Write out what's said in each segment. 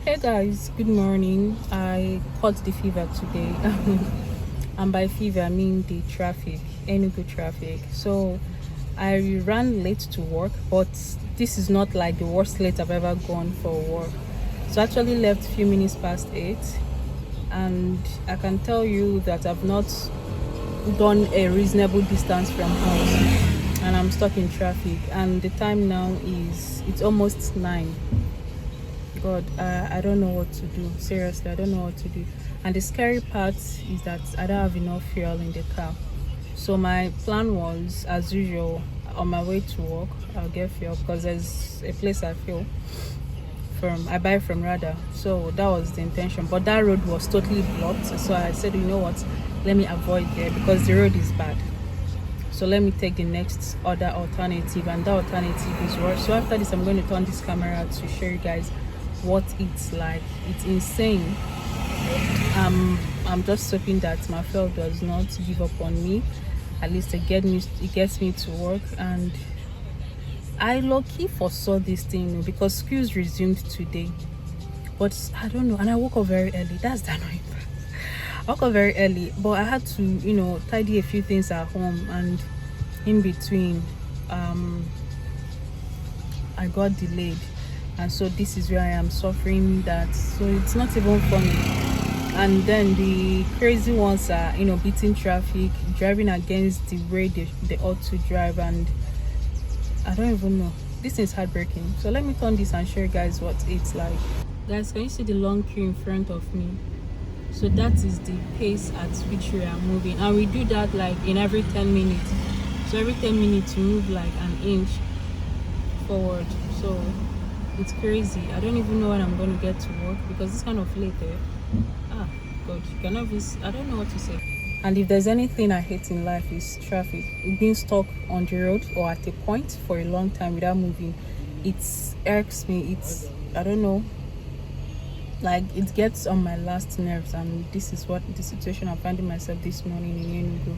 Hey guys, good morning. I caught the fever today. And by fever I mean the traffic, Enugu traffic. So I ran late to work, but this is not like the worst late I've ever gone for work. So I actually left a few minutes past 8, and I can tell you that I've not done a reasonable distance from house, and I'm stuck in traffic, and the time now is it's almost 9. God, I don't know what to do. Seriously, I don't know what to do. And the scary part is that I don't have enough fuel in the car. So my plan was, as usual, on my way to work, I'll get fuel because there's a place I buy from rather. So that was the intention. But that road was totally blocked. So I said, you know what? Let me avoid there because the road is bad. So let me take the next other alternative, and that alternative is worse. So after this, I'm going to turn this camera to show you guys what it's like. It's insane. I'm just hoping that my fuel does not give up on me. At least it gets me to work. And I low-key foresaw this thing because schools resumed today, but I don't know. And I woke up very early. That's the annoying part. I woke up very early, but I had to tidy a few things at home, and in between I got delayed, and so this is where I am suffering that. So it's not even funny. And then the crazy ones are beating traffic, driving against the way they ought to drive, and I don't even know. This is heartbreaking. So let me turn this and show you guys what it's like. Guys, can you see the long queue in front of me? So that is the pace at which we are moving, and we do that like in every 10 minutes. So every 10 minutes we move like an inch forward. So it's crazy. I don't even know when I'm going to get to work because it's kind of late there. God, I don't know what to say. And if there's anything I hate in life, is traffic. Being stuck on the road or at a point for a long time without moving, it irks me. I don't know, like it gets on my last nerves, and this is what the situation I'm finding myself this morning in Enugu.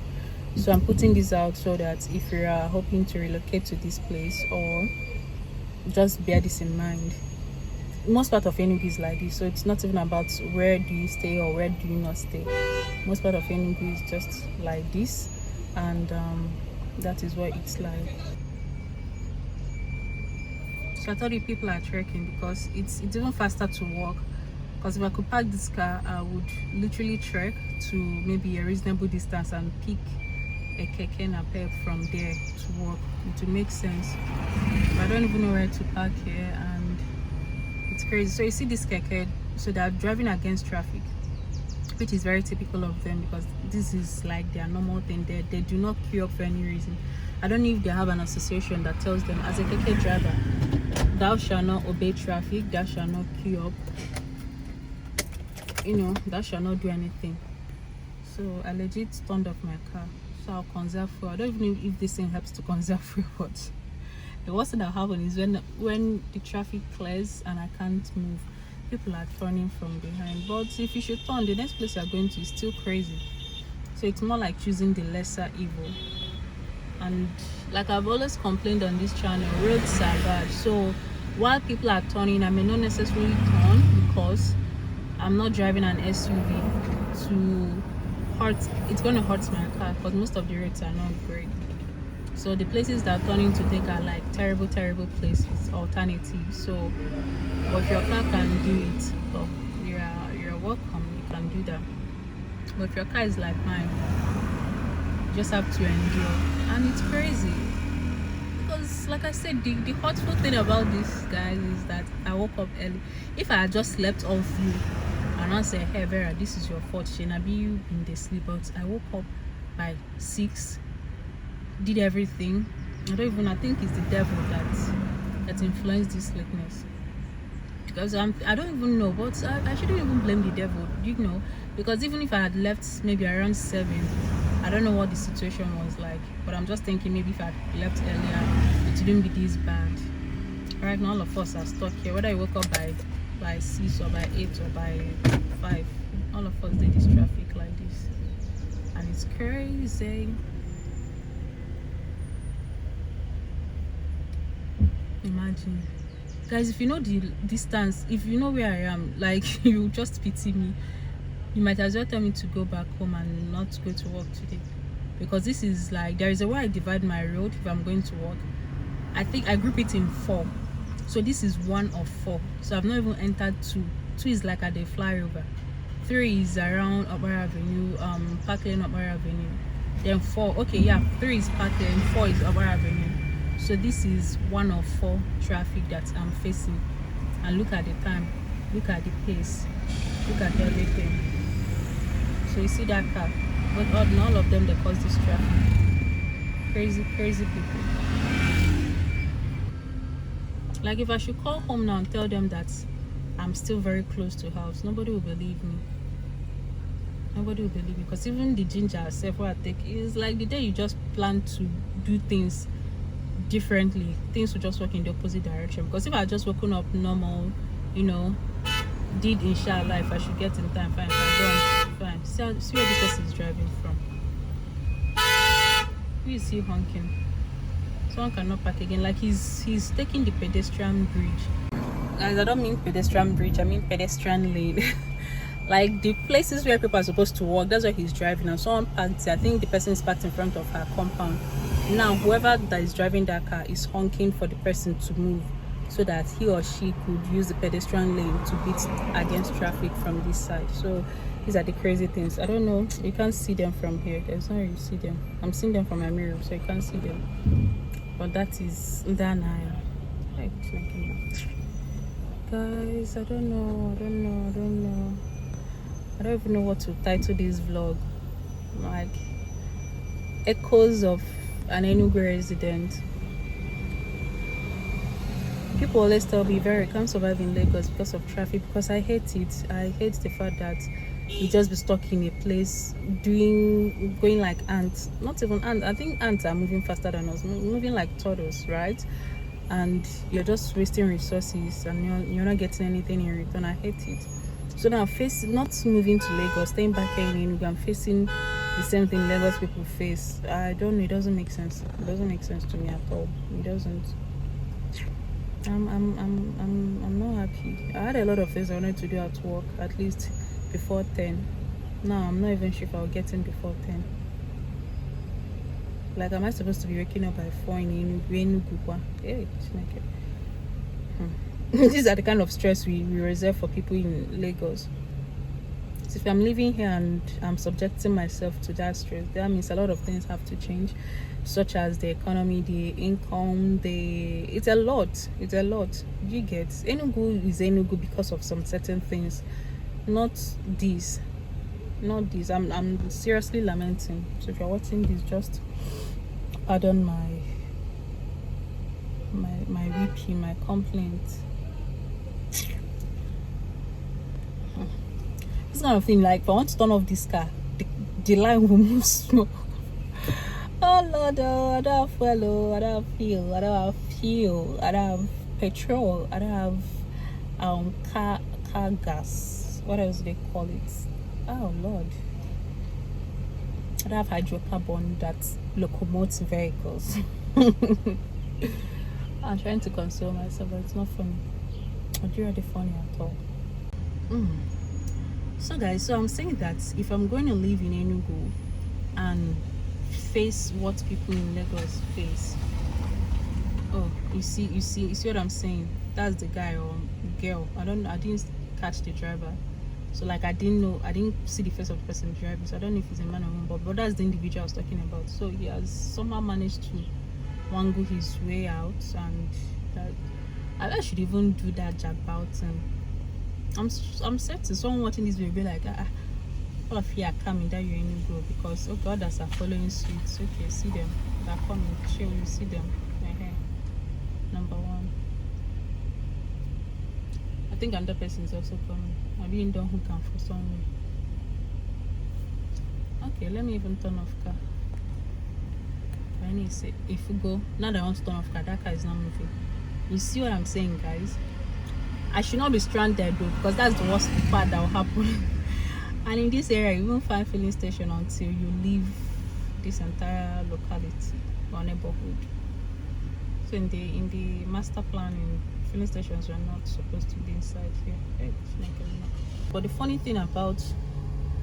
So I'm putting this out so that if you are hoping to relocate to this place, or just bear this in mind. Most part of Enugu is like this, so it's not even about where do you stay or where do you not stay. Most part of Enugu is just like this, and that is what it's like. So I thought you people are trekking because it's even faster to walk. Because if I could park this car, I would literally trek to maybe a reasonable distance and pick a keke napep from there to work. It would make sense. But I don't even know where to park here, and it's crazy. So you see this keke, so they're driving against traffic, which is very typical of them because this is like their normal thing. They do not queue up for any reason. I don't know if they have an association that tells them, as a keke driver, thou shalt not obey traffic, thou shalt not queue up, that shall not do anything. So I legit turned off my car so I'll conserve fuel. I don't even know if this thing helps to conserve fuel, but the worst thing that happens is when the traffic clears and I can't move, people are turning from behind. But if you should turn, the next place you're going to is still crazy. So it's more like choosing the lesser evil. And like I've always complained on this channel, roads are bad. So while people are turning, I may not necessarily turn because I'm not driving an SUV to hurt. It's going to hurt my car because most of the roads are not great. So the places that are turning to take are like terrible places, alternatives. So but if your car can do it, well, you're welcome, you can do that. But if your car is like mine, you just have to endure. And it's crazy because, like I said, the hurtful thing about this, guys, is that I woke up early. If I had just slept off you and I said, hey Vera, this is your fault, Shana, be you in the sleep. But I woke up by 6, did everything. I think it's the devil that influenced this lateness. Because I don't even know, but I shouldn't even blame the devil, because even if I had left maybe around 7, I don't know what the situation was like, but I'm just thinking maybe if I had left earlier, it wouldn't be this bad. Right now all of us are stuck here, whether you woke up by 6 or by 8 or by 5, all of us did this traffic like this, and it's crazy. Imagine Guys, if you know the distance, if you know where I am, like, you just pity me. You might as well tell me to go back home and not go to work today, because this is like, there is a way I divide my road if I'm going to work. I think I group it in 4, so this is 1 of 4, so I've not even entered 2. 2 is like at the flyover, 3 is around Opera Avenue, Park Lane, Opera Avenue, then 4, okay, yeah, 3 is Park Lane, 4 is Opera Avenue. So this is 1 of 4 traffic that I'm facing. And look at the time, look at the pace, look at everything. So you see that car, but all of them, they cause this traffic. Crazy people. Like, if I should call home now and tell them that I'm still very close to house, nobody will believe me. Nobody will believe me, because even the ginger herself, what I take is like, the day you just plan to do things differently, things will just work in the opposite direction. Because if I just woken up normal, you know, did inshallah, if I should get in time, fine. If I don't, fine. See where this person is driving from. Who is he honking? Someone cannot park again. Like, he's taking the pedestrian bridge. Guys, I don't mean pedestrian bridge, I mean pedestrian lane. Like, the places where people are supposed to walk, that's where he's driving, and someone parked. I think the person is parked in front of her compound. Now, whoever that is driving that car is honking for the person to move, so that he or she could use the pedestrian lane to beat against traffic from this side. So these are the crazy things. I don't know, you can't see them from here. There's no way you see them. I'm seeing them from my mirror, so you can't see them. But that is Danaya. Guys, I don't know. I don't even know what to title this vlog. Like, echoes of an Enugu resident. People always tell me, Vera, you can't survive in Lagos because of traffic, because I hate it. I hate the fact that you just be stuck in a place going like ants. Not even ants. I think ants are moving faster than us, moving like turtles, right? And you're just wasting resources, and you're not getting anything in return. I hate it. So now I'm not moving to Lagos, staying back here in Enugu. I'm facing the same thing Lagos people face. I don't know, it doesn't make sense. It doesn't make sense to me at all. It doesn't. I'm not happy. I had a lot of things I wanted to do at work, at least before 10. Now I'm not even sure if I'll get in before 10. Like, am I supposed to be waking up by 4 in Enugu? Hey, these are the kind of stress we reserve for people in Lagos. So if I'm living here and I'm subjecting myself to that stress, that means a lot of things have to change, such as the economy, the income, it's a lot. You get, Enugu is Enugu because of some certain things, not this. I'm seriously lamenting. So if you're watching this, just pardon my weeping, my complaint. This kind of thing, like, if I want to turn off this car, the line will move slow. Oh Lord, I don't have fuel, I don't have fuel, I don't have fuel, I don't have petrol, I don't have car gas. What else do they call it? Oh Lord. I don't have hydrocarbon that locomotes vehicles. I'm trying to console myself, but it's not funny. It's really funny at all. So guys, so I'm saying that if I'm going to live in Enugu and face what people in Lagos face, oh, you see what I'm saying? That's the guy or girl. I didn't catch the driver, so like I didn't see the face of the person driving, so I don't know if he's a man or woman, but that's the individual I was talking about. So he has somehow managed to wangle his way out, and that I should even do that jackpot. And I'm certain someone watching this video will be like, all of you are coming that you're in Enugu, because okay, others are following suit. Okay, see them, they're coming, chill, you see them. Number 1. I think another person is also coming. I've been done who can for some way. Okay, let me even turn off car. I need to say, if you go now that I want to turn off car, that car is not moving. You see what I'm saying, guys? I should not be stranded though, because that's the worst part that will happen. And in this area, you won't find filling station until you leave this entire locality or neighborhood. So in the master plan in filling stations were not supposed to be inside here. Hey, but the funny thing about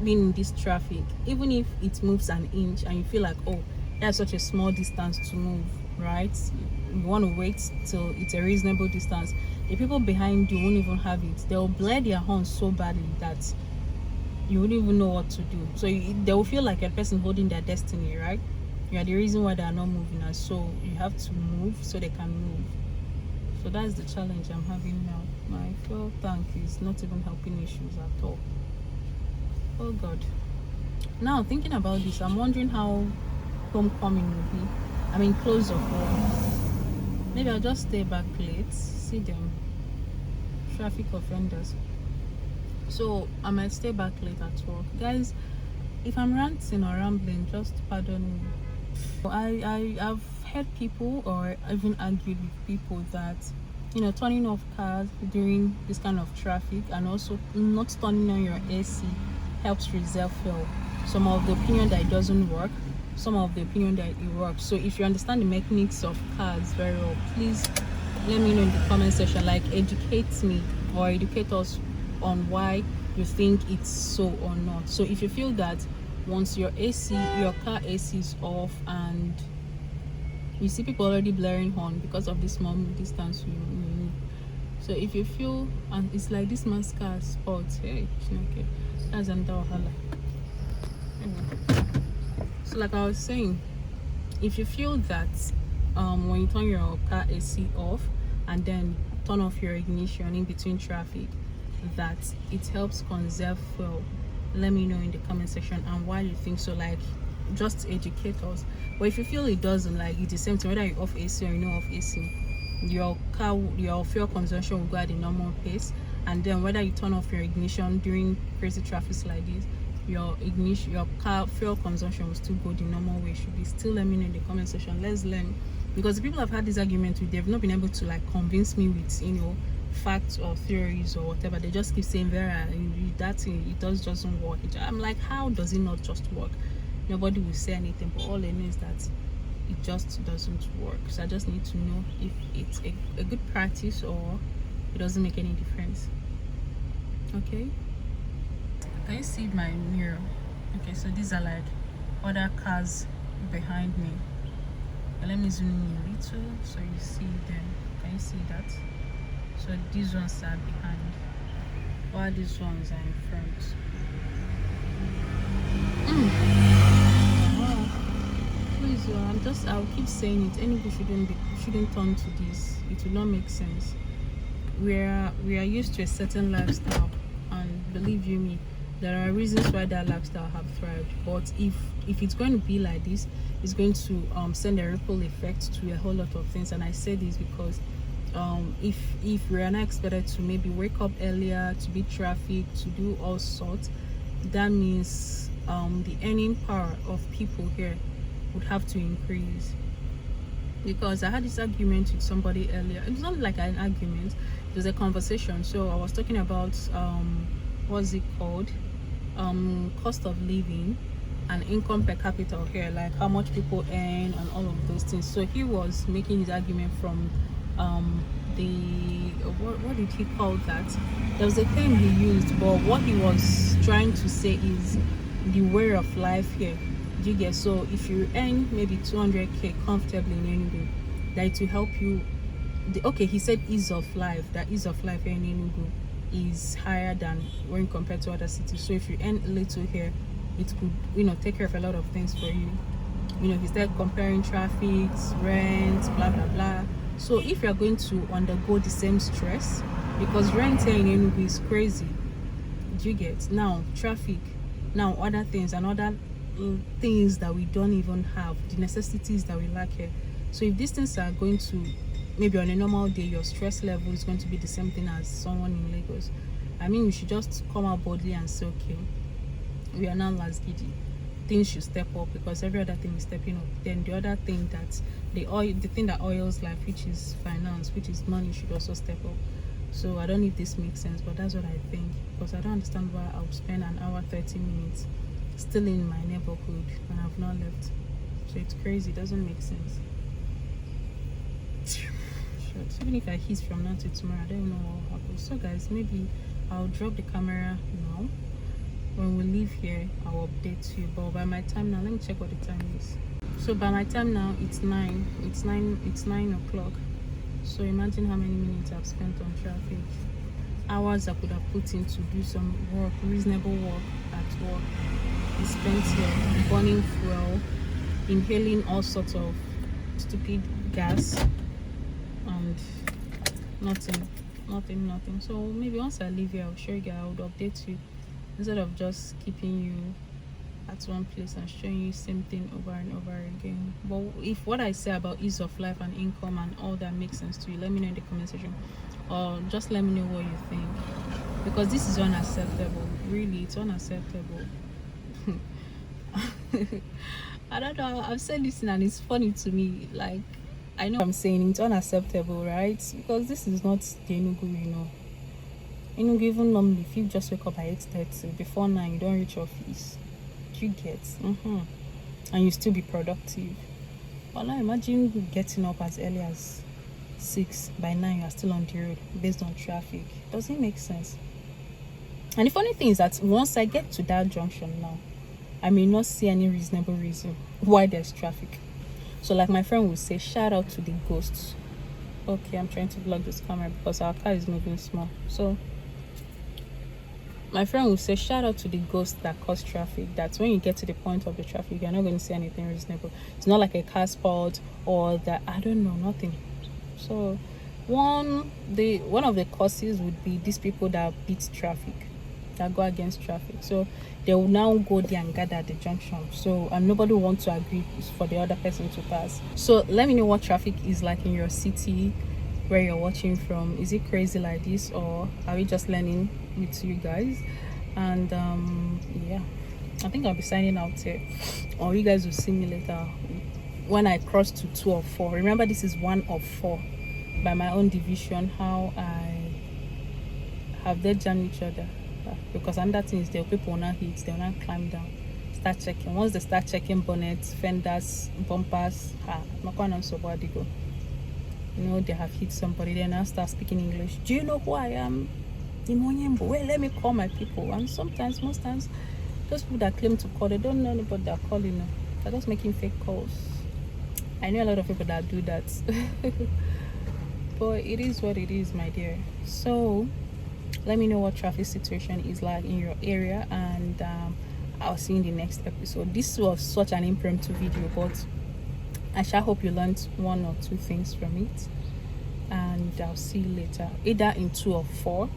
being in this traffic, even if it moves an inch and you feel like, oh, that's such a small distance to move, right? You want to wait till it's a reasonable distance. The people behind you won't even have it. They'll blare their horns so badly that you wouldn't even know what to do. So they will feel like a person holding their destiny, right? You are the reason why they are not moving, and so you have to move so they can move. So that's the challenge I'm having now. My fuel tank is not even helping issues at all. Oh God. Now thinking about this, I'm wondering how homecoming will be. I mean, close of all. Maybe I'll just stay back late, see them. Traffic offenders. So I might stay back late at work. Guys, if I'm ranting or rambling, just pardon me. I've heard people or even argued with people that, you know, turning off cars during this kind of traffic and also not turning on your AC helps reserve fuel. Some of the opinion that it doesn't work, some of the opinion that it works. So if you understand the mechanics of cars very well, please let me know in the comment section. Like, educate me or educate us on why you think it's so or not. So if you feel that once your car AC is off and you see people already blaring horn because of this small distance you move, so if you feel and it's like this man's car sports, hey, okay, that's another wahala. So like I was saying, if you feel that when you turn your car AC off and then turn off your ignition in between traffic, that it helps conserve fuel, let me know in the comment section and why you think so. Like, just educate us. But if you feel it doesn't, like, it's the same thing whether you're off AC or you're not off AC, your fuel consumption will go at the normal pace. And then whether you turn off your ignition during crazy traffic like this, your car fuel consumption will still go the normal way it should be. Still let me know in the comment section. Let's learn, because the people I've had this argument with, they've not been able to like convince me with, you know, facts or theories or whatever. They just keep saying, Vera, that thing, it doesn't work. I'm like, how does it not just work? Nobody will say anything, but all I know is that it just doesn't work. So I just need to know if it's a good practice or it doesn't make any difference. Okay, can you see my mirror? Okay, so these are like other cars behind me. Let me zoom in a little so you see them. Can you see that? So these ones are behind, while these ones are in front. Wow. Please, I'll keep saying it. Anybody shouldn't turn to this. It will not make sense. We are used to a certain lifestyle, and believe you me, there are reasons why that lifestyle have thrived. But if it's going to be like this, it's going to send a ripple effect to a whole lot of things. And I say this because if we are not expected to maybe wake up earlier, to beat traffic, to do all sorts, that means the earning power of people here would have to increase. Because I had this argument with somebody earlier. It's not like an argument, it was a conversation. So I was talking about what's it called, cost of living and income per capita here, like how much people earn and all of those things. So he was making his argument from what did he call that? There was a term he used, but what he was trying to say is the way of life here. Do you get? So if you earn maybe 200k comfortably in Enugu, that it will help you. Okay, he said ease of life. That ease of life here in Enugu is higher than when compared to other cities. So if you earn a little here, it could, you know, take care of a lot of things for you. You know, he started comparing traffic, rent, blah blah blah. So if you're going to undergo the same stress, because rent here in Enugu is crazy, do you get? Now traffic, now other things and other things that we don't even have, the necessities that we lack here. So if these things are going to, maybe on a normal day your stress level is going to be the same thing as someone in Lagos, I mean, we should just come out boldly and say, okay, we are now last giddy, things should step up, because every other thing is stepping up. Then the other thing that the thing that oils life, which is finance, which is money, should also step up. So I don't know if this makes sense, but that's what I think, because I don't understand why I'll spend an hour 30 minutes still in my neighborhood and I've not left. So it's crazy, it doesn't make sense. short. Even if I hit from now to tomorrow, I don't know what will happen. So guys, maybe I'll drop the camera now. When we leave here, I'll update you. But by my time now, let me check what the time is. So by my time now, it's 9 o'clock. So imagine how many minutes I've spent on traffic. Hours I could have put in to do some work, reasonable work at work. I spent here burning fuel, inhaling all sorts of stupid gas, and nothing. So maybe once I leave here, I'll show you, I would update you instead of just keeping you at one place and showing you same thing over and over again. But if what I say about ease of life and income and all that makes sense to you, let me know in the comment section, or just let me know what you think, because this is unacceptable. Really, it's unacceptable. I don't know, I've said this and it's funny to me. Like, I know I'm saying it's unacceptable, right? Because this is not the Enugu, you know. Enugu, even normally if you just wake up at 8:30, before 9 you don't reach office. You get and you still be productive. But now imagine getting up as early as 6, by 9 you are still on the road based on traffic. Doesn't make sense. And the funny thing is that once I get to that junction now, I may not see any reasonable reason why there's traffic. So like my friend will say, shout out to the ghosts. Okay, I'm trying to vlog this camera because our car is moving small. So my friend will say, shout out to the ghosts that cause traffic. That's when you get to the point of the traffic, you're not going to see anything reasonable. It's not like a car spot or that, I don't know, nothing. So one of the causes would be these people that beat traffic, that go against traffic. So they will now go there and gather at the junction. So and nobody wants to agree for the other person to pass. So let me know what traffic is like in your city, where you're watching from. Is it crazy like this, or are we just learning with you guys? And yeah, I think I'll be signing out here, or you guys will see me later when I cross to 2 of 4. Remember, this is 1 of 4 by my own division. How I have they jam each other, because another thing is the people will not hit, they will not climb down, start checking. Once they start checking bonnets, fenders, bumpers, not going on so bad they go. You know, they have hit somebody, then I start speaking English. Do you know who I am? Well, let me call my people. And sometimes, most times, those people that claim to call, they don't know anybody they're calling. They're just making fake calls. I know a lot of people that do that. But it is what it is, my dear. So let me know what traffic situation is like in your area, and I'll see you in the next episode. This was such an impromptu video, but I shall hope you learned 1 or 2 things from it, and I'll see you later, either in 2 of 4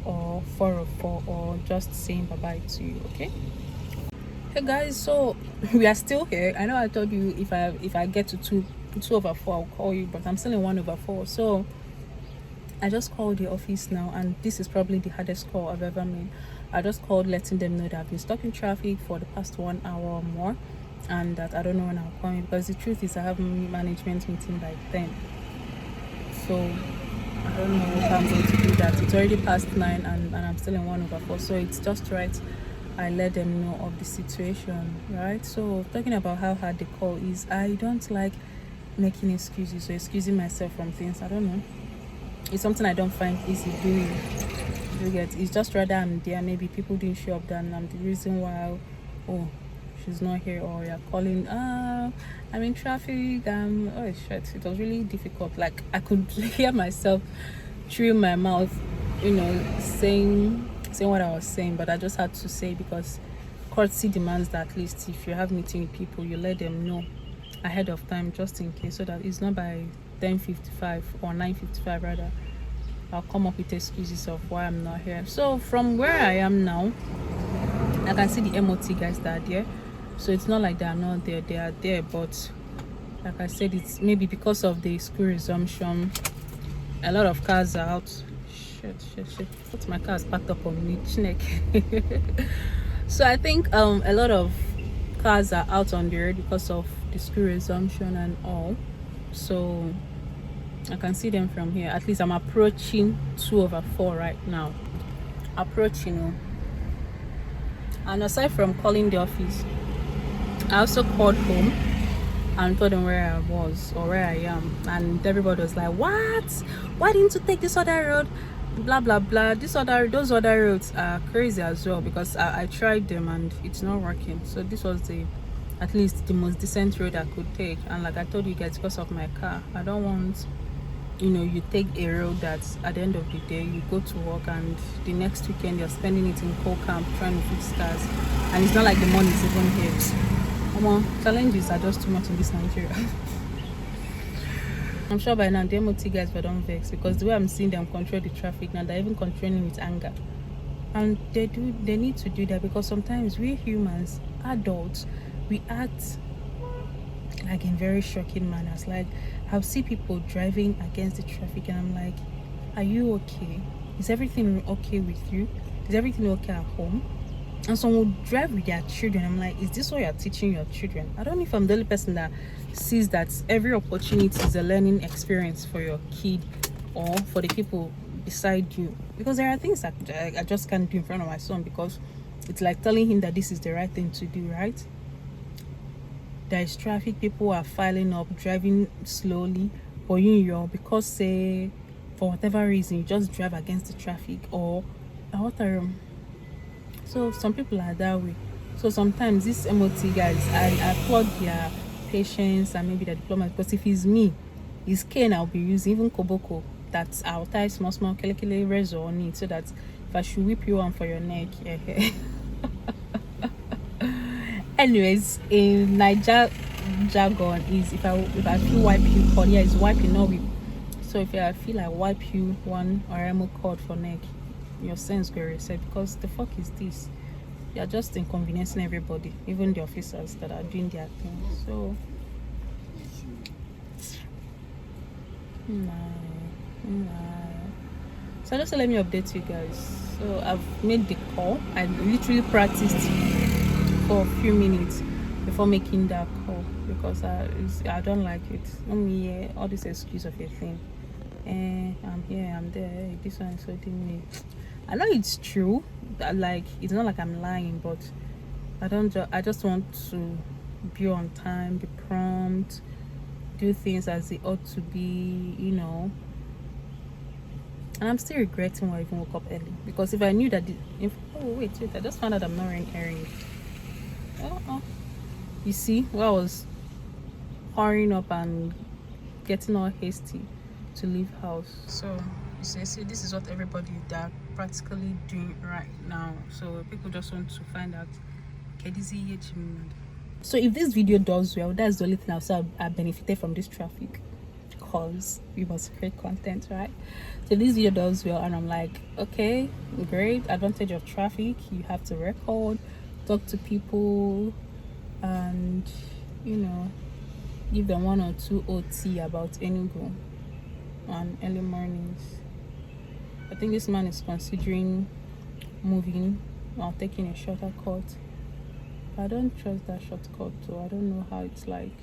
or 4 of 4, or just saying bye bye to you. Okay, hey guys, so we are still here. I know I told you if I get to 2 over 4 I'll call you, but I'm still in 1 over 4. So I just called the office now, and this is probably the hardest call I've ever made. I just called letting them know that I've been stuck in traffic for the past 1 hour or more, and that I don't know when I'll call you, because the truth is I have a management meeting by 10. So I don't know if I'm going to do that. It's already past 9 and I'm still in 1 over 4. So it's just right I let them know of the situation, right? So talking about how hard the call is, I don't like making excuses or excusing myself from things. I don't know. It's something I don't find easy doing. You get? It's just rather I'm there. Maybe people didn't show up, then I'm the reason why. Oh, she's not here, or you're calling. I'm in traffic. Oh shit! It was really difficult. Like I could hear myself through my mouth, you know, saying what I was saying, but I just had to say, because courtesy demands that at least if you have meeting with people, you let them know ahead of time, just in case, so that it's not by 10:55 or 9:55 rather I'll come up with excuses of why I'm not here. So from where I am now, I can see the MOT guys that are there. So it's not like they are not there, they are there, but like I said, it's maybe because of the school resumption, a lot of cars are out. Shit. But my car is packed up on me, neck. So I think a lot of cars are out on the road because of the school resumption and all. So I can see them from here. At least I'm approaching 2 over 4 right now. Approaching. And aside from calling the office, I also called home and told them where I was or where I am, and everybody was like, what, why didn't you take this other road, blah blah blah. Those other roads are crazy as well, because I tried them and it's not working. So this was the, at least the most decent road I could take. And like I told you guys, because of my car, I don't want, you take a road that at the end of the day you go to work and the next weekend you're spending it in coal camp trying to fix cars, and it's not like the money is even here. Come on, challenges are just too much in this Nigeria. I'm sure by now the MOT guys were done vex, because the way I'm seeing them control the traffic now, they're even controlling with anger. And they need to do that, because sometimes we humans, adults, we act like in very shocking manners. Like I'll see people driving against the traffic and I'm like, are you okay? Is everything okay with you? Is everything okay at home? And some will drive with their children. I'm like, is this what you're teaching your children? I don't know if I'm the only person that sees that every opportunity is a learning experience for your kid or for the people beside you. Because there are things that I just can't do in front of my son, because it's like telling him that this is the right thing to do, right? There is traffic, people are filing up, driving slowly, but because say for whatever reason you just drive against the traffic or so some people are that way. So sometimes these MOT guys, I applaud their patience and maybe their diplomacy, because if it's me, it's cane I'll be using, even koboko, that I'll tie small kele razor on it, so that if I should whip you on for your neck. Anyways, in Niger jargon is if I feel wipe you cord, yeah, it's wiping, not whip. So if I feel like wipe you one or cord for neck, your sense go reset, because the fuck is this? You're just inconveniencing everybody, even the officers that are doing their thing. So so just let me update you guys. So I've made the call. I literally practiced for a few minutes before making that call, because I don't like it. Let me hear all this excuse of a thing. I'm here, I'm there. Hey, this one is holding me. I know it's true. Like, it's not like I'm lying, but I just want to be on time, be prompt, do things as they ought to be, And I'm still regretting why I even woke up early, because if I knew that wait, I just found out I'm not wearing earrings. You see, I was hurrying up and getting all hasty to leave house. So you see, this is what everybody that practically doing right now. So people just want to find out. So if this video does well, that's the only thing I'll say I benefited from this traffic, because we must create content, right? So this video does well and I'm like, okay, great, advantage of traffic, you have to record, talk to people, and give them 1 or 2 OT about Enugu on early mornings. I think this man is considering moving or taking a shorter cut. I don't trust that shortcut, so I don't know how it's like.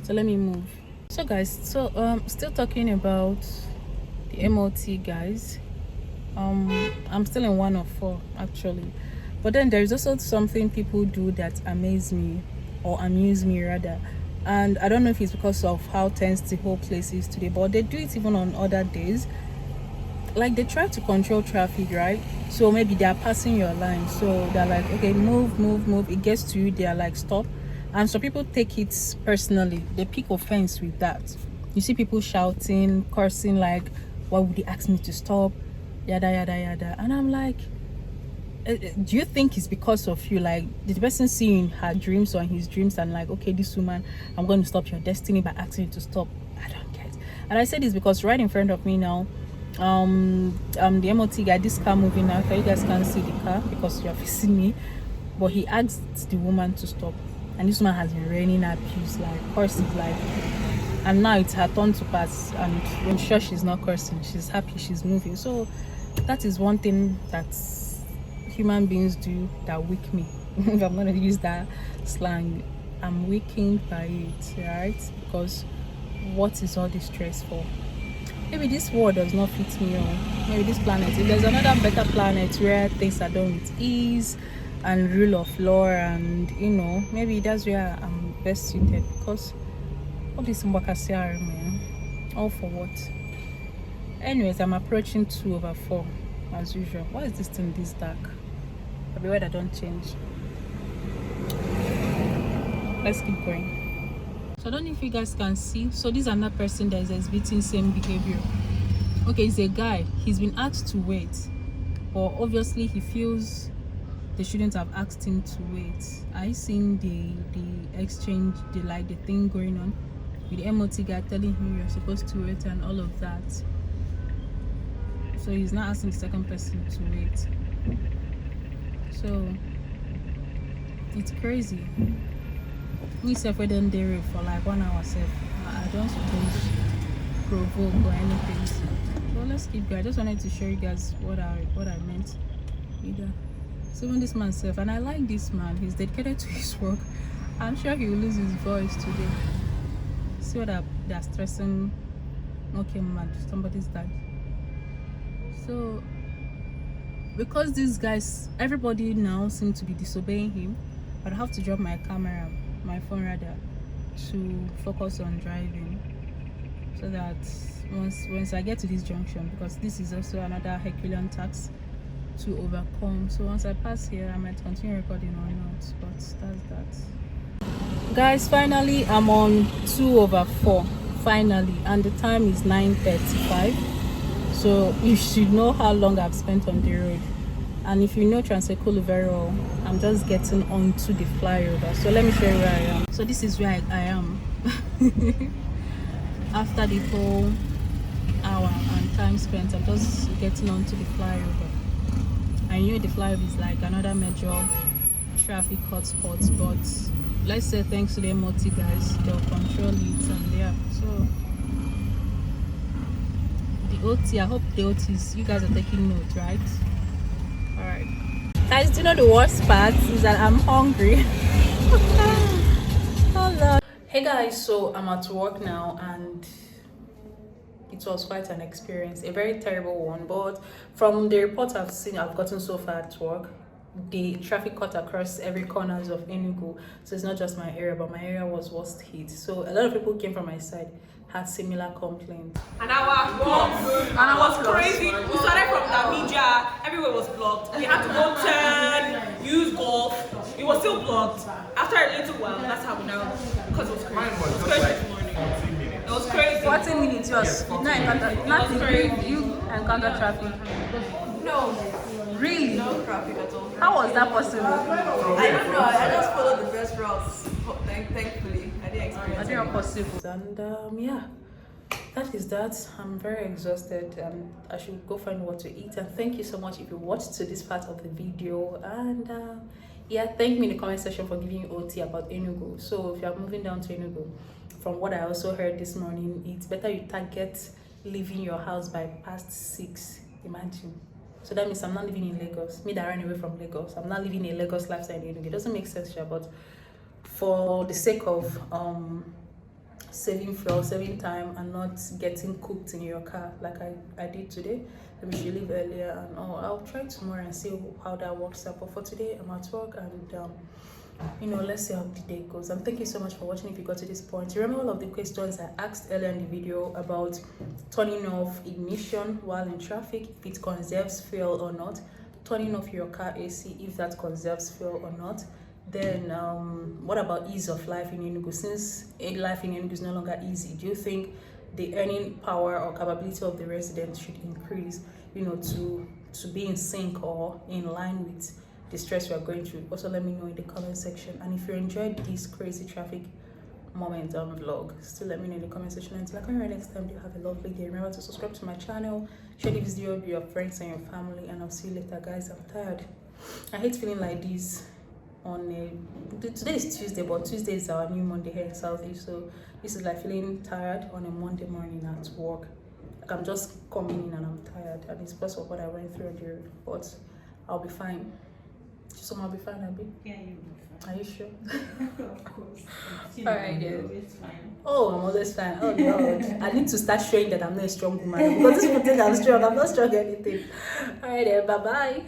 So let me move. So guys, still talking about the MOT guys. I'm still in 1 of 4 actually, but then there's also something people do that amaze me, or amuse me rather, and I don't know if it's because of how tense the whole place is today, but they do it even on other days. Like, they try to control traffic, right? So maybe they are passing your line, so they're like, okay, move. It gets to you, they are like, stop. And so people take it personally, they pick offense with that. You see people shouting, cursing, like, why would he ask me to stop, yada yada yada. And I'm like, do you think it's because of you? Like, did the person see in her dreams or in his dreams and like, okay, this woman, I'm going to stop your destiny by asking you to stop? I don't get it. And I say this because right in front of me now, the MOT guy, this car moving now, you guys can't see the car because you're facing me, but he asked the woman to stop, and this woman has been raining abuse, like cursing, like, and now it's her turn to pass, and I'm sure she's not cursing, she's happy, she's moving. So that is one thing that human beings do that wake me. If I'm gonna use that slang, I'm wakened by it, right? Because what is all this stress for? Maybe this world does not fit me, or maybe this planet, if there's another better planet where things are done with ease and rule of law, and maybe that's where best suited, because all this mbakasiar, man, all for what? Anyways, I'm approaching 2/4 as usual. Why is this thing this dark? I'll be weather don't change. Let's keep going. So I don't know if you guys can see. So this is another person that is exhibiting same behavior. Okay, he's a guy. He's been asked to wait, but obviously he feels they shouldn't have asked him to wait. I seen the exchange, the thing going on with the MOT guy telling him you're supposed to wait and all of that. So he's not asking the second person to wait. So it's crazy. We separated there for like 1 hour. I don't suppose provoke or anything. So let's keep going. I just wanted to show you guys what I meant. Either. So even this man self, and I like this man. He's dedicated to his work. I'm sure he will lose his voice today. See what they're stressing. Okay, mad. Somebody's died. So because these guys, everybody now seem to be disobeying him, I'd have to drop my phone rather, to focus on driving, so that once I get to this junction, because this is also another Herculean task to overcome, so once I pass here I might continue recording or not, but that's that. Guys, finally I'm on 2/4 finally, and the time is 9:35. So you should know how long I've spent on the road. And if you know Transekulu very well, I'm just getting onto the flyover. So let me show you where I am. So this is where I am. After the whole hour and time spent, I'm just getting onto the flyover. I knew the flyover is like another major traffic hotspot, but let's say thanks to the MOT guys, they'll control it, and yeah. So the OT, I hope the OTs, you guys are taking note, right? Alright. Guys, do you know the worst part is that I'm hungry? Oh Lord. Hey guys, so I'm at work now, and it was quite an experience, a very terrible one, but from the report I've gotten so far at work, the traffic cut across every corners of Enugu, so it's not just my area, but my area was worst hit. So a lot of people came from my side, had similar complaints. And I was crazy. We started from Namibia, everywhere was blocked. We had to go turn, use golf. It was still blocked. After a little while, that's how we know, because it was crazy. It was crazy this morning. It was crazy. 40 minutes, yes. You encounter traffic. No. Really? No traffic at all. How was that possible? I don't know. I just followed the best routes. Thankfully, I didn't experience it. I think possible. And yeah, that is that. I'm very exhausted, and I should go find what to eat. And thank you so much if you watched to this part of the video. And yeah, thank me in the comment section for giving you OT about Enugu. So if you are moving down to Enugu, from what I also heard this morning, it's better you target leaving your house by past 6. Imagine. So that means I'm not living in Lagos. Me that ran away from Lagos, I'm not living a Lagos lifestyle in Enugu. It doesn't make sense, sure, but for the sake of saving fuel, saving time, and not getting cooked in your car like I did today, maybe you should leave earlier, and I'll try tomorrow and see how that works out. But for today, I'm at work, and you know, let's see how the day goes. And thank you so much for watching. If you got to this point, remember all of the questions I asked earlier in the video about turning off ignition while in traffic, if it conserves fuel or not, turning off your car AC, if that conserves fuel or not. Then what about ease of life in Enugu? Since life in Enugu is no longer easy, do you think the earning power or capability of the residents should increase, you know, to be in sync or in line with the stress we are going through? Also let me know in the comment section. And if you enjoyed this crazy traffic moment vlog, still let me know in the comment section. Until I come here next time, do have a lovely day. Remember to subscribe to my channel, share the video with your friends and your family, and I'll see you later, guys. I'm tired. I hate feeling like this today is Tuesday, but Tuesday is our new Monday here in Southeast, so this is like feeling tired on a Monday morning at work. Like I'm just coming in and I'm tired, and it's because of what I went through on the road, but I'll be fine. So I'll be fine, Abby? Yeah, you'll be fine. Are you sure? Of course. Alright, you're always fine. Oh, I'm always fine. Oh Lord, I need to start showing that I'm not a strong woman, because this people think I'm strong. I'm not strong anything. Alright then, bye bye.